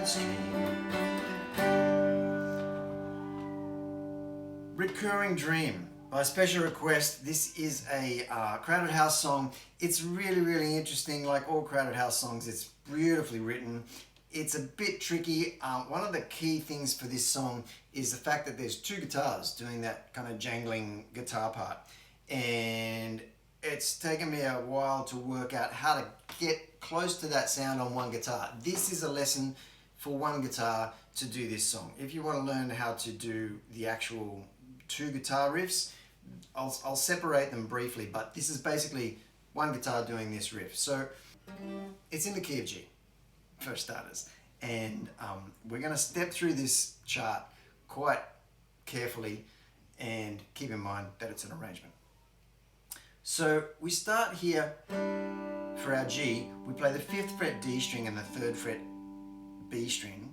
windscreen. Recurring Dream by special request. This is a Crowded House song. It's really interesting. Like all Crowded House songs, it's beautifully written. It's a bit tricky. One of the key things for this song is the fact that there's two guitars doing that kind of jangling guitar part, and it's taken me a while to work out how to get close to that sound on one guitar. This is a lesson for one guitar to do this song. If you want to learn how to do the actual two guitar riffs, I'll separate them briefly, but this is basically one guitar doing this riff. So it's in the key of G, for starters, and we're going to step through this chart quite carefully and keep in mind that it's an arrangement. So we start here for our G. We play the 5th fret D string and the 3rd fret B string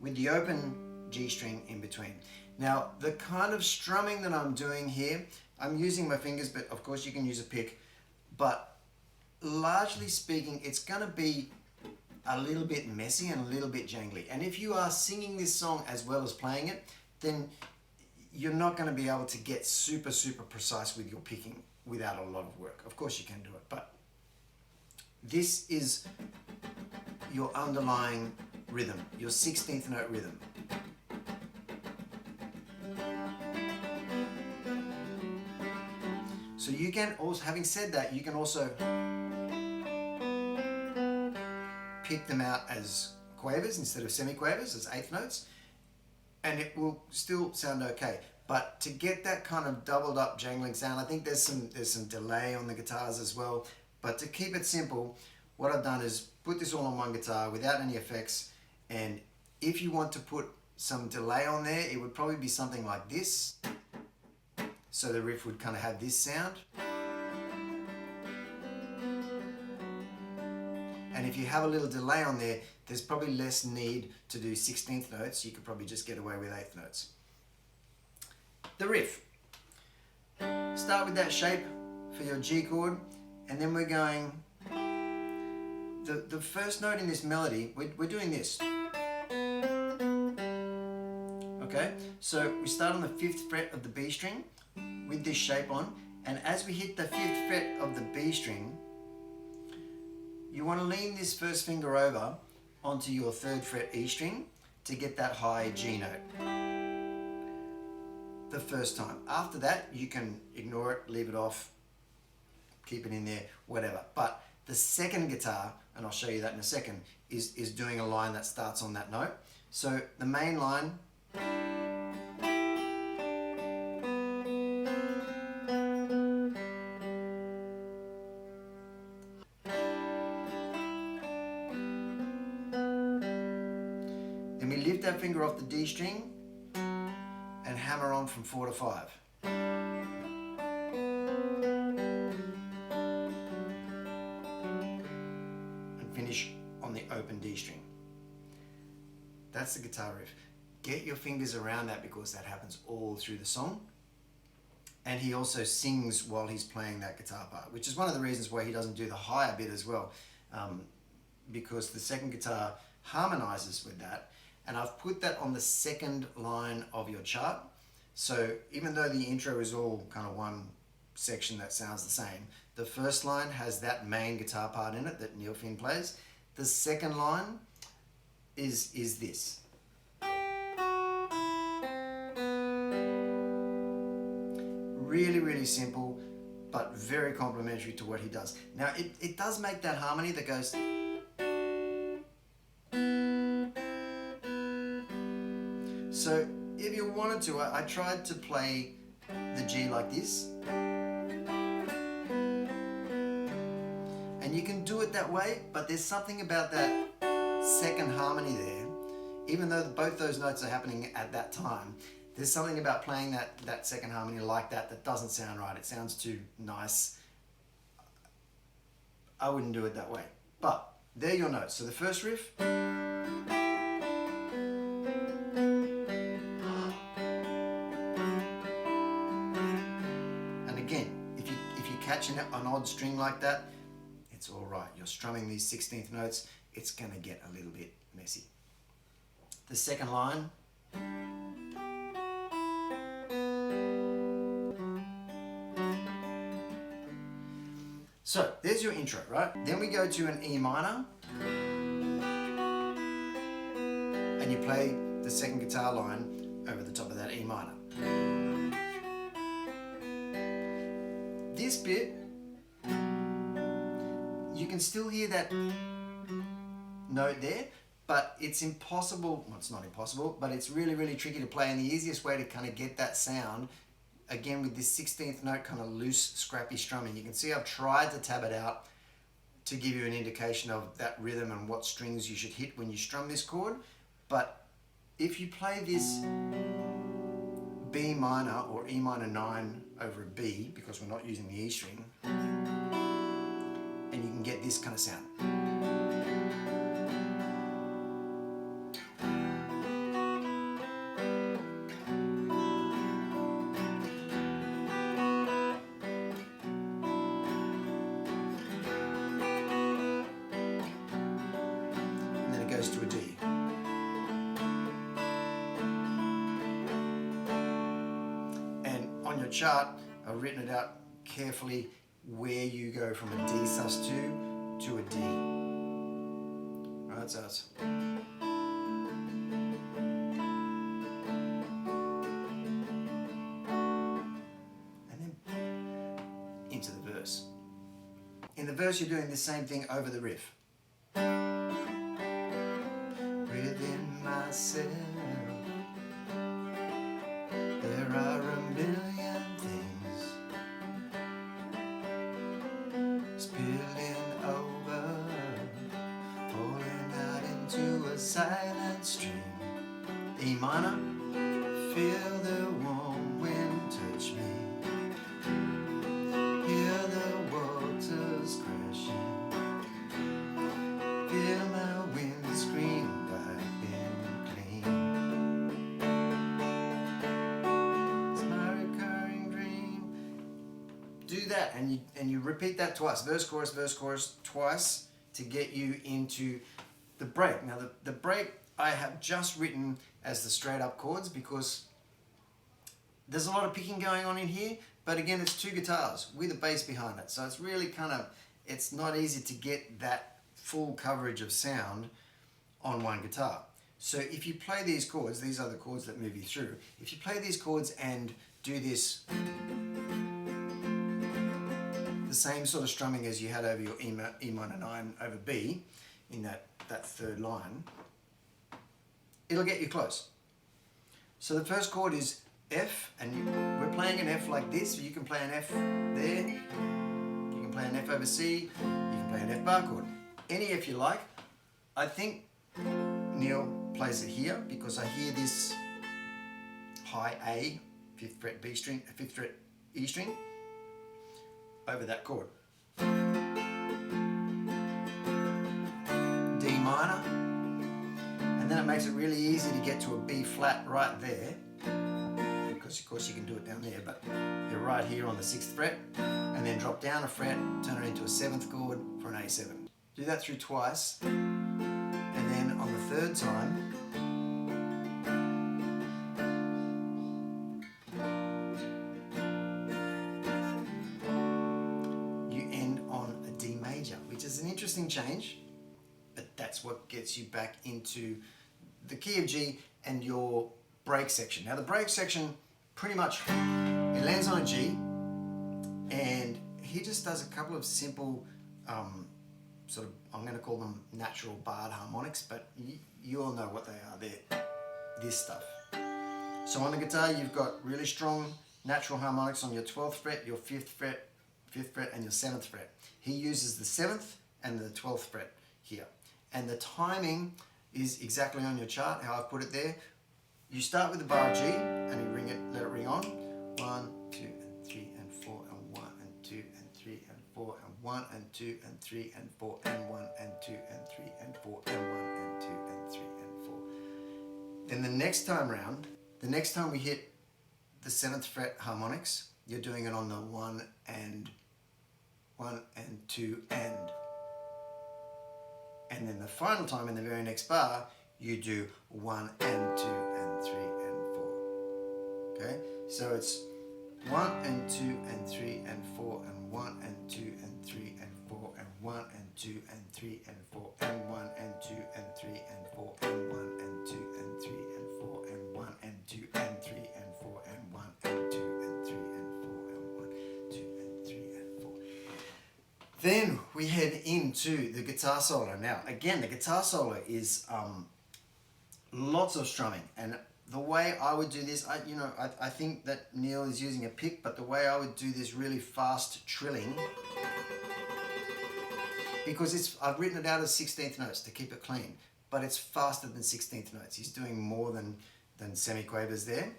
with the open G string in between. Now, the kind of strumming that I'm doing here, I'm using my fingers, but of course you can use a pick, but largely speaking, it's going to be a little bit messy and a little bit jangly. And if you are singing this song as well as playing it, then you're not going to be able to get super precise with your picking without a lot of work. Of course you can do it, but this is your underlying rhythm, your 16th note rhythm. So you can also, having said that, you can also pick them out as quavers instead of semiquavers, as 8th notes, and it will still sound okay. But to get that kind of doubled up jangling sound, I think there's some delay on the guitars as well. But to keep it simple, what I've done is put this all on one guitar without any effects, and if you want to put some delay on there, it would probably be something like this. So the riff would kind of have this sound. And if you have a little delay on there, there's probably less need to do 16th notes. You could probably just get away with 8th notes. The riff. Start with that shape for your G chord, and then we're going, the first note in this melody, we're doing this. Okay, so we start on the 5th fret of the B string with this shape on, and as we hit the 5th fret of the B string, you want to lean this first finger over onto your 3rd fret E string to get that high G note the first time. After that, you can ignore it, leave it off, keep it in there, whatever. But the second guitar, and I'll show you that in a second, is doing a line that starts on that note. So the main line, then we lift that finger off the D string and hammer on from 4 to 5. And finish on the open D string. That's the guitar riff. Get your fingers around that because that happens all through the song. And he also sings while he's playing that guitar part, which is one of the reasons why he doesn't do the higher bit as well, because the second guitar harmonizes with that. And I've put that on the second line of your chart. So even though the intro is all kind of one section that sounds the same, the first line has that main guitar part in it that Neil Finn plays. The second line is this. Really simple, but very complimentary to what he does. Now it does make that harmony that goes. So if you wanted to, I tried to play the G like this. And you can do it that way, but there's something about that second harmony there. Even though both those notes are happening at that time, there's something about playing that second harmony like that doesn't sound right. It sounds too nice. I wouldn't do it that way. But there are your notes. So the first riff. Catching an odd string like that, it's all right. You're strumming these 16th notes, it's going to get a little bit messy. the second line. So there's your intro, right? Then we go to an E minor, and you play the second guitar line over the top of that E minor. This bit, you can still hear that note there, but it's impossible, well, it's not impossible, but it's really, really tricky to play, and the easiest way to kind of get that sound, again with this 16th note kind of loose, scrappy strumming, you can see I've tried to tab it out to give you an indication of that rhythm and what strings you should hit when you strum this chord, but if you play this B minor or E minor 9 over a B, because we're not using the E string, and you can get this kind of sound. And then it goes to a D. On your chart, I've written it out carefully where you go from a D sus2 to a D. Right, so it's and then into the verse. In the verse, you're doing the same thing over the riff. Within myself, there are a million things spilling over, falling out into a silent stream. E minor, feel the warm wind touch me, hear the waters crashing, feel my windscreen wiping clean. Do that, and you repeat that twice, verse, chorus, twice, to get you into the break. Now the break I have just written as the straight up chords because there's a lot of picking going on in here, but again it's two guitars with a bass behind it, so it's really it's not easy to get that full coverage of sound on one guitar. So if you play these chords, these are the chords that move you through. If you play these chords and do this, the same sort of strumming as you had over your E minor 9 over B in that third line, it'll get you close. So the first chord is F, and we're playing an F like this. You can play an F there, you can play an F over C, you can play an F bar chord. Any F you like. I think Neil plays it here because I hear this high A, 5th fret B string, 5th fret E string, over that chord. D minor, and then it makes it really easy to get to a B flat right there, because of course you can do it down there, but you're right here on the 6th fret, and then drop down a fret, turn it into a 7th chord for an A7. Do that through twice, and then on the third time, is an interesting change, but that's what gets you back into the key of G and your break section. Now the break section, pretty much, it lands on a G, and he just does a couple of simple, sort of, I'm going to call them natural barred harmonics, but you all know what they are. They're this stuff. So on the guitar, you've got really strong natural harmonics on your 12th fret, your 5th fret, and your 7th fret. He uses the 7th and the 12th fret here. And the timing is exactly on your chart, how I've put it there. You start with the bar of G, and you ring it, let it ring on. 1, 2, and 3, and 4, and 1, and 2, and 3, and 4, and 1, and 2, and 3, and 4, and 1, and 2, and 3, and 4, and 1, and 2, and 3, and 4. Then the next time round, the next time we hit the 7th fret harmonics, you're doing it on the 1 and 2 and then the final time in the very next bar, you do 1 and 2 and 3 and 4. Okay, so it's 1 and 2 and 3 and 4 and 1 and 2 and 3 and 4 and 1 and 2 and 3 and 4 and 1 and 2 and 3 and 4 and 1 and 2 and 3 and 4 and 1 and 2 and 3 and 4 and 1 and 2 and 3 and 4 and 1, 2 and 3 and 4. Then we head into the guitar solo. Now again, the guitar solo is lots of strumming, and the way I would do this, I think that Neil is using a pick, but the way I would do this really fast trilling, because I've written it out as 16th notes to keep it clean, but it's faster than 16th notes. He's doing more than semiquavers there,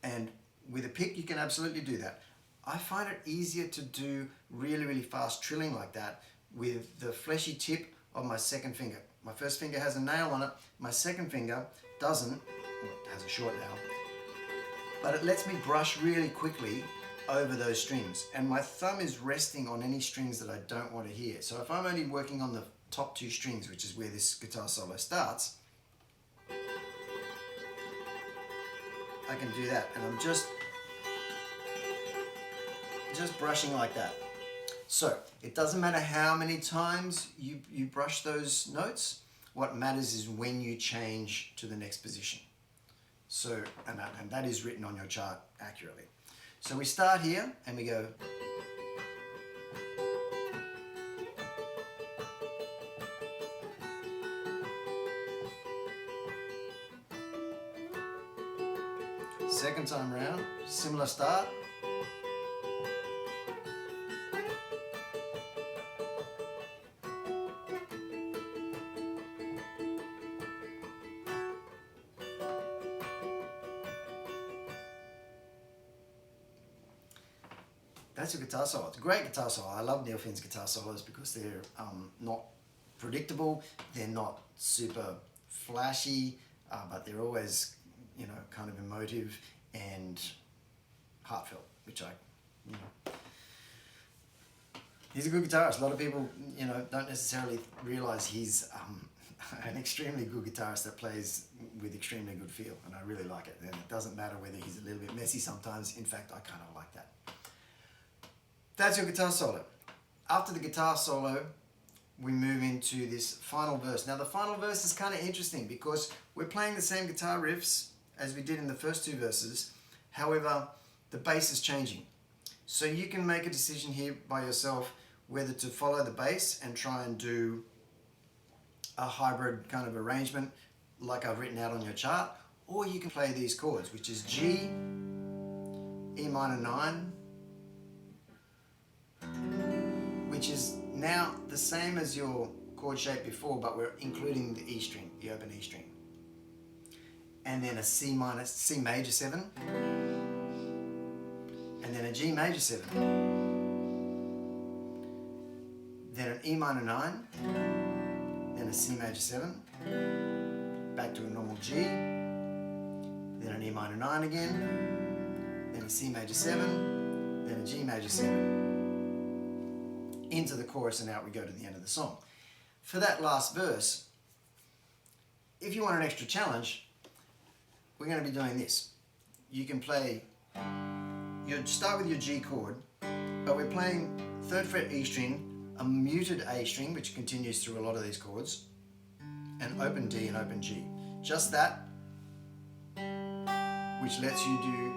and with a pick you can absolutely do that. I find it easier to do really, really fast trilling like that with the fleshy tip of my second finger. My first finger has a nail on it, my second finger doesn't. Well, it has a short nail, but it lets me brush really quickly over those strings, and my thumb is resting on any strings that I don't want to hear. So if I'm only working on the top 2 strings, which is where this guitar solo starts, I can do that, and I'm just brushing like that. So it doesn't matter how many times you brush those notes. What matters is when you change to the next position. So, and that is written on your chart accurately. So we start here and we go. Second time round, similar start. That's a guitar solo. It's a great guitar solo. I love Neil Finn's guitar solos because they're not predictable, they're not super flashy, but they're always, kind of emotive and heartfelt, which he's a good guitarist. A lot of people, don't necessarily realize he's an extremely good guitarist that plays with extremely good feel, and I really like it. And it doesn't matter whether he's a little bit messy sometimes. In fact, I kind of like that. That's your guitar solo. After the guitar solo, we move into this final verse. Now the final verse is kind of interesting because we're playing the same guitar riffs as we did in the first 2 verses. However, the bass is changing. So you can make a decision here by yourself whether to follow the bass and try and do a hybrid kind of arrangement like I've written out on your chart, or you can play these chords, which is G, E minor 9, which is now the same as your chord shape before, but we're including the E string, the open E string. And then a C major 7, and then a G major 7, then an E minor 9, then a C major 7, back to a normal G, then an E minor 9 again, then a C major 7, then a G major 7, into the chorus, and out we go to the end of the song. For that last verse, if you want an extra challenge, we're going to be doing this. You can play, you'd start with your G chord, but we're playing 3rd fret E string, a muted A string, which continues through a lot of these chords, and open D and open G. Just that, which lets you do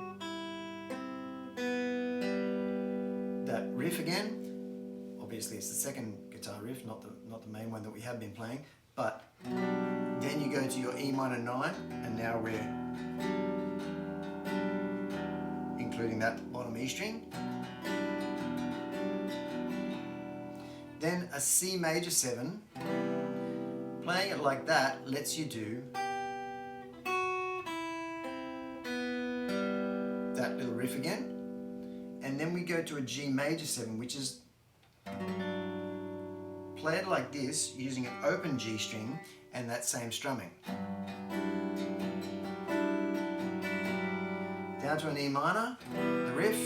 that riff again. Obviously it's the second guitar riff, not the main one that we have been playing, but then you go to your E minor 9, and now we're including that bottom E string. Then a C major 7, playing it like that lets you do that little riff again, and then we go to a G major 7, which is played like this using an open G string and that same strumming. Down to an E minor, the riff,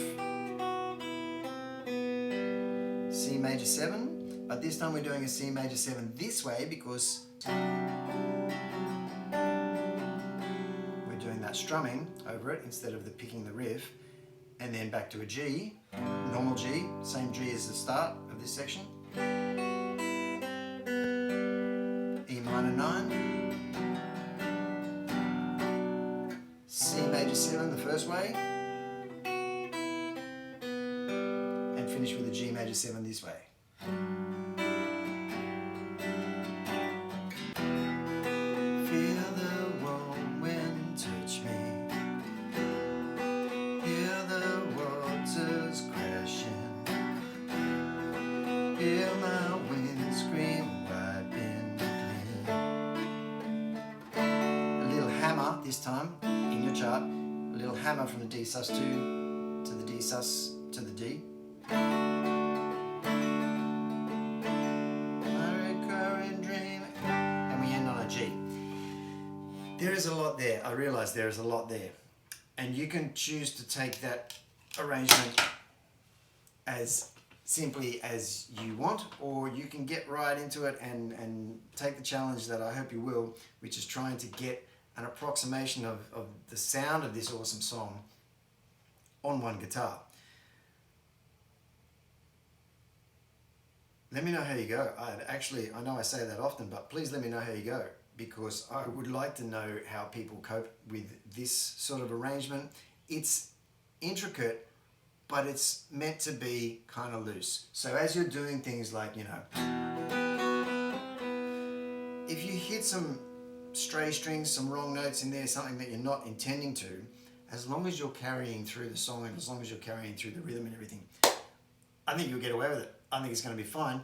C major 7, but this time we're doing a C major 7 this way because strumming over it instead of the picking the riff, and then back to a G, normal G, same G as the start of this section, E minor 9, C major 7 the first way, and finish with a G major 7 this way. Feel the warm wind touch me, hear the waters crashing, hear my windscreen wiping clean. A little hammer this time in your chart, a little hammer from the D sus2 to the D sus to the D. There is a lot there. I realise there is a lot there. And you can choose to take that arrangement as simply as you want, or you can get right into it and take the challenge that I hope you will, which is trying to get an approximation of the sound of this awesome song on one guitar. Let me know how you go. I know I say that often, but please let me know how you go, because I would like to know how people cope with this sort of arrangement. It's intricate, but it's meant to be kind of loose. So as you're doing things like, you know, if you hit some stray strings, some wrong notes in there, something that you're not intending to, as long as you're carrying through the song and as long as you're carrying through the rhythm and everything, I think you'll get away with it. I think it's going to be fine.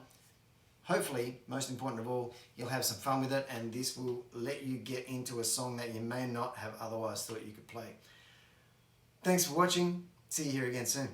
Hopefully, most important of all, you'll have some fun with it, and this will let you get into a song that you may not have otherwise thought you could play. Thanks for watching. See you here again soon.